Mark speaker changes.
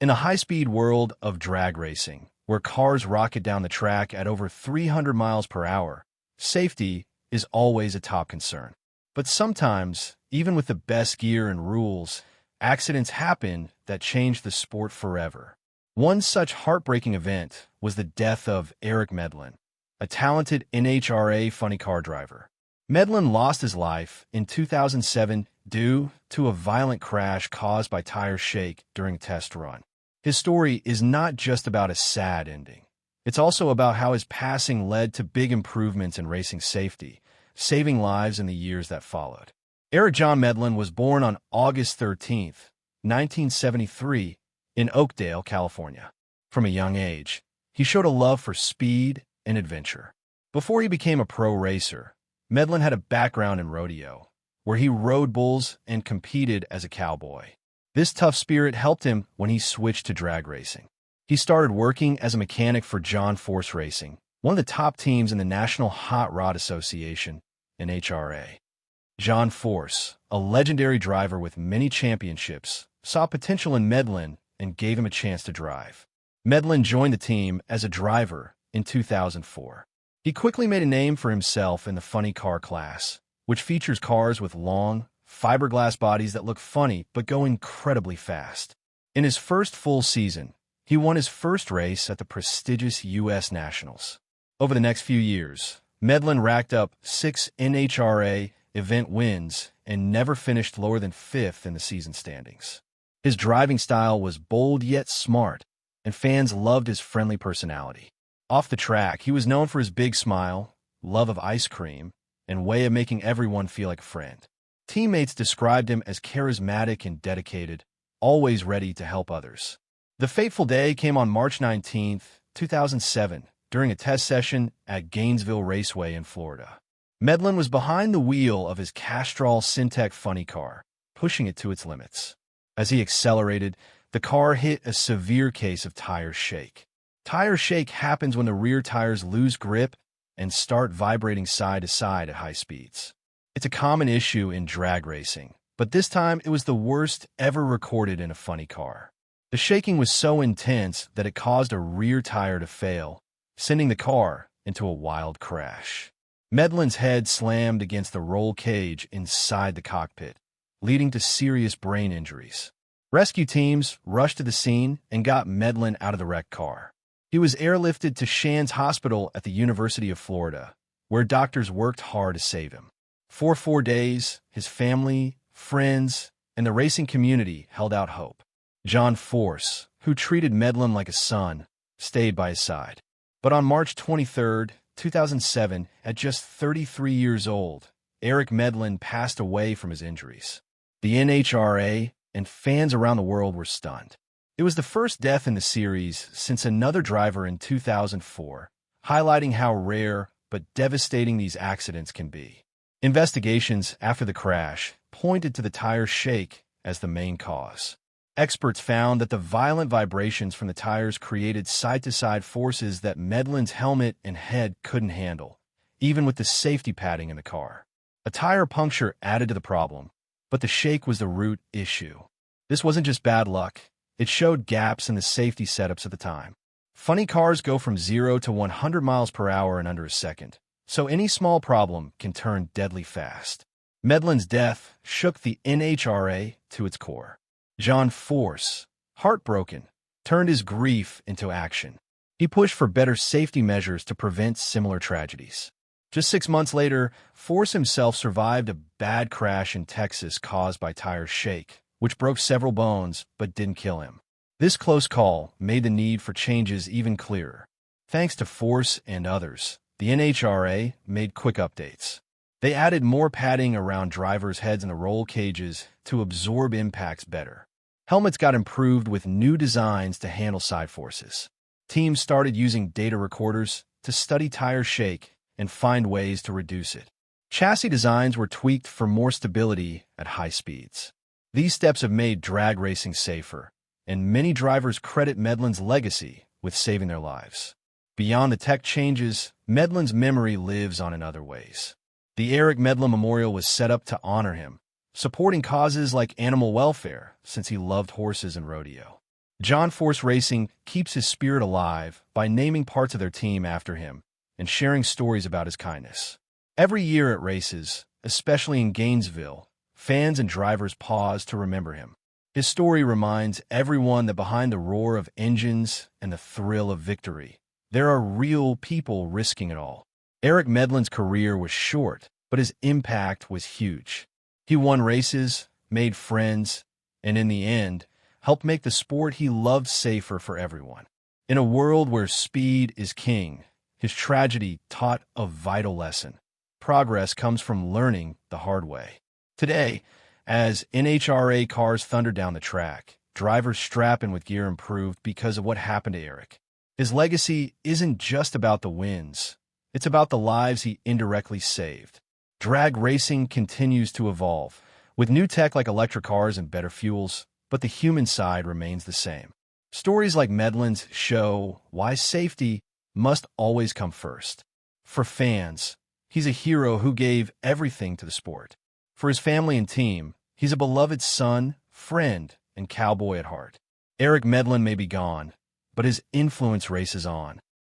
Speaker 1: In a high-speed world of drag racing, where cars rocket down the track at over 300 miles per hour, safety is always a top concern. But sometimes, even with the best gear and rules, accidents happen that change the sport forever. One such heartbreaking event was the death of Eric Medlin, a talented NHRA Funny Car driver. Medlin lost his life in 2007 due to a violent crash caused by tire shake during a test run. His story is not just about a sad ending. It's also about how his passing led to big improvements in racing safety, saving lives in the years that followed. Eric John Medlin was born on August 13, 1973, in Oakdale, California. From a young age, he showed a love for speed and adventure. Before he became a pro racer, Medlin had a background in rodeo, where he rode bulls and competed as a cowboy. This tough spirit helped him when he switched to drag racing. He started working as a mechanic for John Force Racing, one of the top teams in the National Hot Rod Association, NHRA. John Force, a legendary driver with many championships, saw potential in Medlin and gave him a chance to drive. Medlin joined the team as a driver in 2004. He quickly made a name for himself in the funny car class, which features cars with long, fiberglass bodies that look funny but go incredibly fast. In his first full season, he won his first race at the prestigious U.S. Nationals. Over the next few years, Medlin racked up 6 NHRA event wins and never finished lower than 5th in the season standings. His driving style was bold yet smart, and fans loved his friendly personality. Off the track, he was known for his big smile, love of ice cream, and way of making everyone feel like a friend. Teammates described him as charismatic and dedicated, always ready to help others. The fateful day came on March 19, 2007, during a test session at Gainesville Raceway in Florida. Medlin was behind the wheel of his Castrol Syntec Funny Car, pushing it to its limits. As he accelerated, the car hit a severe case of tire shake. Tire shake happens when the rear tires lose grip and start vibrating side to side at high speeds. It's a common issue in drag racing, but this time it was the worst ever recorded in a funny car. The shaking was so intense that it caused a rear tire to fail, sending the car into a wild crash. Medlin's head slammed against the roll cage inside the cockpit, leading to serious brain injuries. Rescue teams rushed to the scene and got Medlin out of the wrecked car. He was airlifted to Shands Hospital at the University of Florida, where doctors worked hard to save him. For 4 days, his family, friends, and the racing community held out hope. John Force, who treated Medlin like a son, stayed by his side. But on March 23, 2007, at just 33 years old, Eric Medlin passed away from his injuries. The NHRA and fans around the world were stunned. It was the first death in the series since another driver in 2004, highlighting how rare but devastating these accidents can be. Investigations after the crash pointed to the tire shake as the main cause. Experts found that the violent vibrations from the tires created side-to-side forces that Medlin's helmet and head couldn't handle, even with the safety padding in the car. A tire puncture added to the problem, but the shake was the root issue. This wasn't just bad luck. It showed gaps in the safety setups at the time. Funny cars go from 0 to 100 miles per hour in under a second, so any small problem can turn deadly fast. Medlin's death shook the NHRA to its core. John Force, heartbroken, turned his grief into action. He pushed for better safety measures to prevent similar tragedies. Just 6 months later, Force himself survived a bad crash in Texas caused by tire shake, which broke several bones but didn't kill him. This close call made the need for changes even clearer. Thanks to Force and others, the NHRA made quick updates. They added more padding around drivers' heads in the roll cages to absorb impacts better. Helmets got improved with new designs to handle side forces. Teams started using data recorders to study tire shake and find ways to reduce it. Chassis designs were tweaked for more stability at high speeds. These steps have made drag racing safer, and many drivers credit Medlin's legacy with saving their lives. Beyond the tech changes, Medlin's memory lives on in other ways. The Eric Medlin Memorial was set up to honor him, supporting causes like animal welfare since he loved horses and rodeo. John Force Racing keeps his spirit alive by naming parts of their team after him and sharing stories about his kindness. Every year at races, especially in Gainesville, fans and drivers pause to remember him. His story reminds everyone that behind the roar of engines and the thrill of victory, there are real people risking it all. Eric Medlin's career was short, but his impact was huge. He won races, made friends, and in the end, helped make the sport he loved safer for everyone. In a world where speed is king, his tragedy taught a vital lesson. Progress comes from learning the hard way. Today, as NHRA cars thunder down the track, drivers strap in with gear improved because of what happened to Eric. His legacy isn't just about the wins. It's about the lives he indirectly saved. Drag racing continues to evolve, with new tech like electric cars and better fuels, but the human side remains the same. Stories like Medlin's show why safety must always come first. For fans, he's a hero who gave everything to the sport. For his family and team, he's a beloved son, friend, and cowboy at heart. Eric Medlin may be gone, but his influence races on.